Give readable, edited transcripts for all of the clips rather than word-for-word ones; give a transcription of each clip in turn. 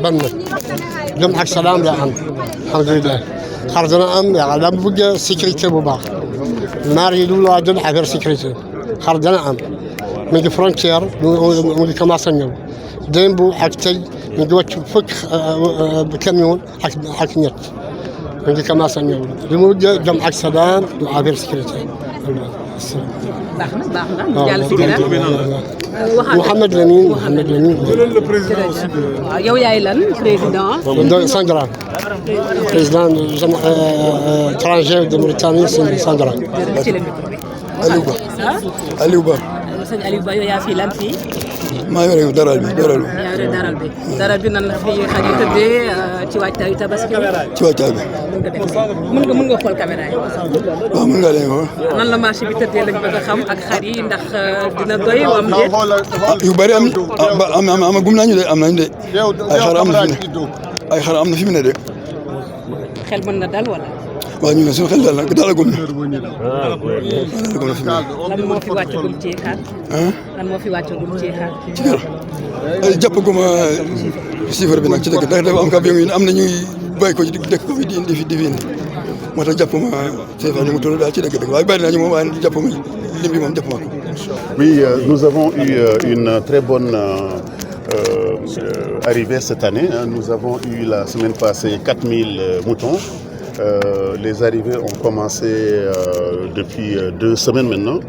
ban jëm ak salaam la am alhamdulilah xar dana am yàlla daa bëgg sécurité bu baax naar yi du laa jël affaire sécurité xar dana am mi ngi frontière mu ngi commencé ñëw démb ak tey mi ngi wàcc fukk camion ak ñett mi ngi commencé ñëw li mu jëm ak salaam du affaire sécurité baax na jàll si gën Mouhamed Lamine le président aussi de. waaw yow yaay lan président. Sandiara président étranger de Mauritanie Sandiara. ci la micro bi. Aliou Ba. sëñ Aliou Ba yow yaa fi lan fii. maa yore daral bi. yaa yore daral bi nan la fi xar yi tëddee ci waajtaayu tabaski bi. ci waajtaay bi. mën nga xool caméra yi. waaw mën ngaa leen xool. nan la marché bi tëddee lañ bëgg a xam ak xar yi ndax dina doy wam déet. yu bëri am gum nañu de am nañu de ay xar am na fi ne de. xel mën na dal wala. waaw ñu ne suñu xel dalagum na. lan moo fi wàccagum ci xar. lan moo fi wàccagum ci xar. ci xar jàppaguma chiffre bi nag ci dëkk ndax dafa am camion yi am na ñuy bàyyi ko ci dëkk ko fi di indi moo tax jàppuma chiffre ni mu toll daal ci dëkk waaye bari nañu moom waaye jàppuma lim bi moom jàppuma ko. Oui, nous avons eu une très bonne arrivée cette année. Nous avons eu la semaine passée 4000 moutons. Les arrivées ont commencé depuis 2 semaines maintenant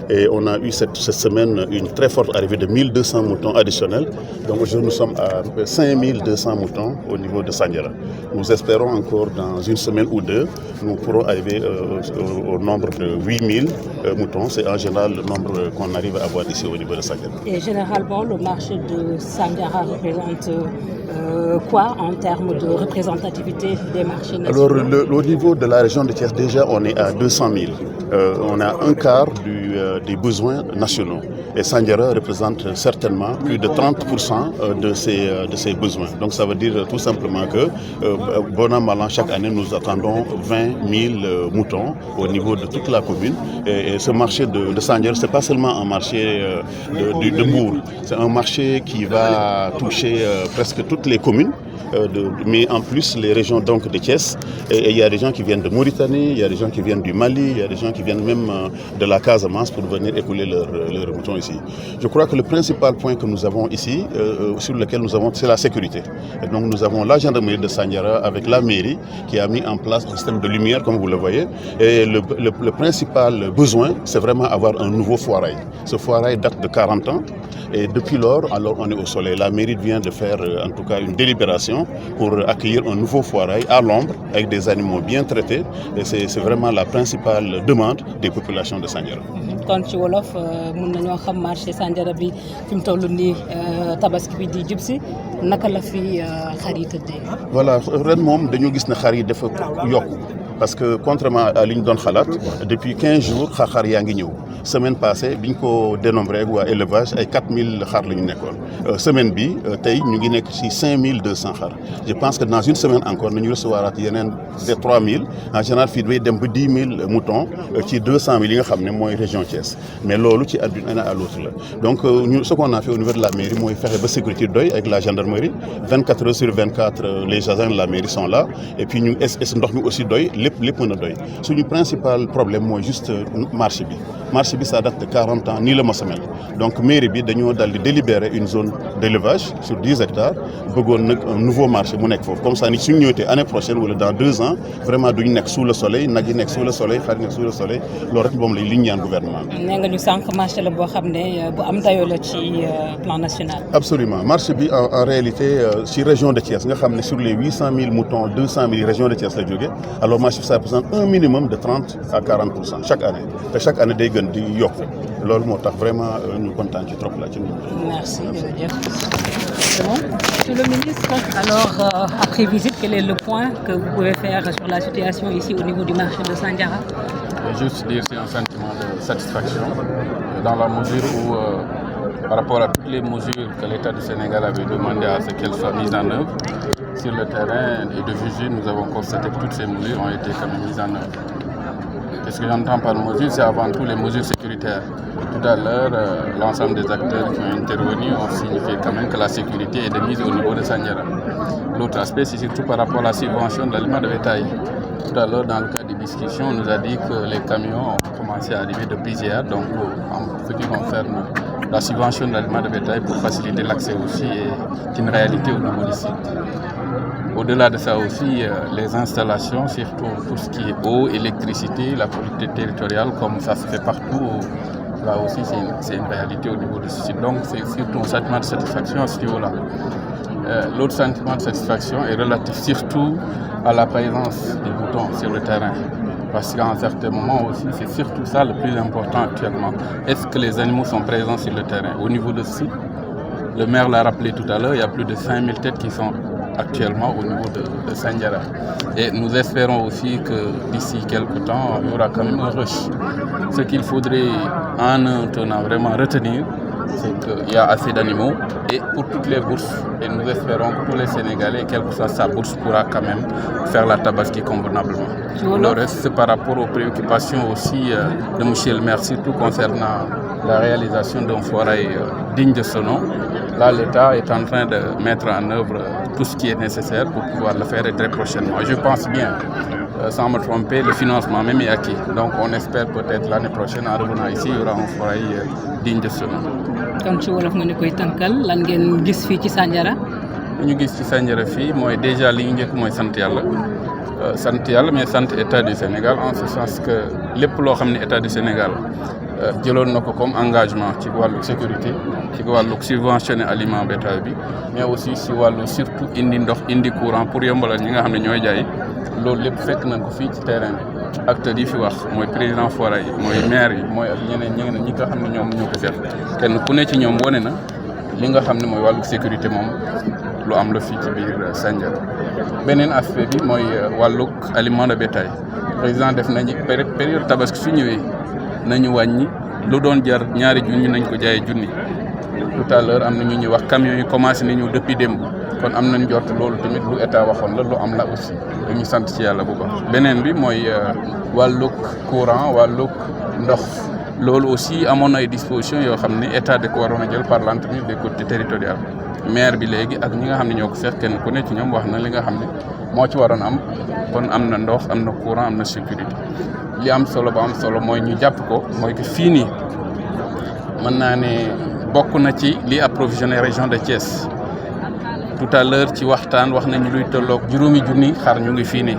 et on a eu cette semaine une très forte arrivée de 1200 moutons additionnels. Donc aujourd'hui nous sommes à 5200 moutons au niveau de Sandiara. Nous espérons encore dans une semaine ou deux, nous pourrons arriver au nombre de 8000 moutons. C'est en général le nombre qu'on arrive à avoir ici au niveau de Sandiara. Et généralement, le marché de Sandiara représente quoi en termes de représentativité des marchés nationaux? Alors, au niveau de la région de Thiès, déjà, on est à 200 000. On a un quart des besoins nationaux. Et Sandiara représente certainement plus de 30% de ces besoins. Donc, ça veut dire tout simplement que, bon an, mal an, chaque année, nous attendons 20 000 moutons au niveau de toute la commune. Et ce marché de Sandiara, ce n'est pas seulement un marché de Bourg. C'est un marché qui va toucher presque toutes les communes. Mais en plus les régions donc de Thiès, et il y a des gens qui viennent de Mauritanie, il y a des gens qui viennent du Mali, il y a des gens qui viennent même de la Casamance pour venir écouler leurs moutons ici. Je crois que le principal point que nous avons ici, sur lequel nous avons, c'est la sécurité. Et donc nous avons la gendarmerie de Sandiara avec la mairie qui a mis en place un système de lumière comme vous le voyez. Et le principal besoin, c'est vraiment avoir un nouveau foirail. Ce foirail date de 40 ans et depuis lors, alors on est au soleil. La mairie vient de faire en tout cas une délibération pour accueillir un nouveau foirail à l'ombre avec des animaux bien traités et c'est vraiment la principale demande des populations de Sandiara. kon ci wolof mën nañoo xam marché Sandiara bi fi mu toll nii tabaski bi di jub si naka la fi xar yi tëddee. Voilà ren moom dañoo gis ne xar yi dafa yokku parce que contrairement à li ñu doon xalaat depuis 15 jours xar yaa ngi ñëw semaine passée biñ ko dénombré ak waa élevage ay 4000 xar la ñu nekkoon semaine bi tey ñu ngi nekk ci 5200 xar je pense que dans une semaine encore nañu recevoir yeneen de 3000 en général fii day dem ba 10 000 moutons ci 200 000 yi nga xam ne mooy région Thiès mais loolu ci d'une année à l'autre la donc ñu ce qu'on a fait au niveau de la mairie mooy fexe ba sécurité doy avec la gendarmerie 24 heures sur 24 les agents de la mairie sont là et puis ñu ndox mi aussi doy lépp mën a doy suñu principal problème mooy juste marché bi ça date de 40 ans nii la mos a mel donc mairie bi dañoo dal di délibérer une zone d'élevage sur 10 hectares bëggoon nag un nouveau marché mu nekk foofu comme ça ni suñu ñëwee année prochaine wala dans 2 ans vraiment duñu nekk sous le soleil nag yi nekk sous le soleil xar yi nekk sous le soleil loolu rek moom la li ñu ñaan gouvernement bi. nee nga ñu sànq marché la boo xam ne bu am dayoo la ci plan national. Absolument marché bi en réalité ci région de Thiès nga xam ne sur les 800 000 moutons 200 000 région de Thiès la jógee alors marché bi ça représente un minimum de 30 à 40% chaque année te chaque année day gën di yokk loolu moo tax vraiment ñu kontaan ci trop là ci. Merci jërëjëf. Monsieur le ministre, alors après visite, quel est le point que vous pouvez faire sur la situation ici au niveau du marché de Sandiara? Juste dire c'est un sentiment de satisfaction dans la mesure où par rapport à toutes les mesures que l'État du Sénégal avait demandé à ce qu'elles soient mises en œuvre sur le terrain et de visu, nous avons constaté que toutes ces mesures ont été quand même mises en œuvre. Qu'est-ce que j'entends par mesures? C'est avant tout les mesures sécuritaires. Tout à l'heure, l'ensemble des acteurs qui ont intervenu ont signifié quand même que la sécurité est de mise au niveau de Sandiara. L'autre aspect, c'est surtout par rapport à la subvention de l'aliment de bétail. Tout à l'heure, dans le cadre des discussions, on nous a dit que les camions ont commencé à arriver depuis hier. Donc, en ce qui concerne la subvention de l'aliment de bétail pour faciliter l'accès aussi est une réalité au niveau du site. Au-delà de ça aussi, les installations, surtout tout ce qui est eau, électricité, la collectivité territoriale, comme ça se fait partout, là aussi c'est une réalité au niveau de ce site. Donc c'est surtout un sentiment de satisfaction à ce niveau-là. L'autre sentiment de satisfaction est relatif surtout à la présence des moutons sur le terrain. Parce qu'à un certain moment aussi, c'est surtout ça le plus important actuellement. Est-ce que les animaux sont présents sur le terrain? Au niveau de ce site, le maire l'a rappelé tout à l'heure, il y a plus de 5000 têtes qui sont actuellement au niveau de Sandiara. Et nous espérons aussi que d'ici quelques temps, il y aura quand même un rush. Ce qu'il faudrait en un tenant vraiment retenir, c'est qu'il y a assez d'animaux et pour toutes les bourses. Et nous espérons que tous les Sénégalais, quelle que soit sa bourse, pourra quand même faire la tabaski convenablement. Le reste, c'est par rapport aux préoccupations aussi de M. le maire, surtout concernant la réalisation d'un forail digne de ce nom. Là, l'État est en train de mettre en œuvre tout ce qui est nécessaire pour pouvoir le faire et très prochainement. Je pense bien, sans me tromper, le financement même est acquis. Donc on espère peut-être l'année prochaine, en revenant ici, il y aura un forail digne de ce nom. kon ci wolof nga ne koy tànkal lan ngeen gis fii ci Sandiara. li ñu gis ci Sandiara fii mooy déjà li ñu njëkk mooy sant yàlla. Sant yàlla mais sant état du Sénégal en ce sens que lépp loo xam ne état du Sénégal jëloon na ko comme engagement ci wàllu sécurité ci wàllu subventionné aliment bétail bi mais aussi si wàllu surtout indi ndox indi courant pour yombalal ñi nga xam ne ñooy jaay loolu lépp fekk nañ ko fii ci terrain bi acteurs yi fi wax mooy président foraay yi mooy maire yi mooy ak ñeneen ñi nga xam ne ñoom ñoo ko seet kenn ku ne ci ñoom wane na li nga xam ne mooy wàllu sécurité moom lu am la fii ci biir Sandiara. beneen aspect bi mooy wàllug aliment de bétail président def nañu période tabaski su ñëwee nañu wàññi lu doon jar ñaari junni nañ ko jaayee junni. tout à l'heure am na ñu ñuy wax camions yi commencé nañu depuis démb kon am nañ jot loolu tamit lu état waxoon la lu am la aussi dañu sant ci yàlla bu baax. beneen bi mooy wàllug courant wàllug ndox loolu aussi amoon na ay dispositions yoo xam ne état da ko waroon a jël par l'entremise des collectivités territoriales. maire bi léegi ak ñi nga xam ne ñoo ko seet kenn ku ne ci ñoom wax na li nga xam ne moo ci waroon am kon am na ndox am na courant am na sécurité li am solo ba am solo mooy ñu jàpp ko mooy que fii nii mën naa ne bokk na ci li approvisionné région de Thiès tout à l'heure ci waxtaan wax nañu luy tolloog juróomi junni xar ñu ngi fii nii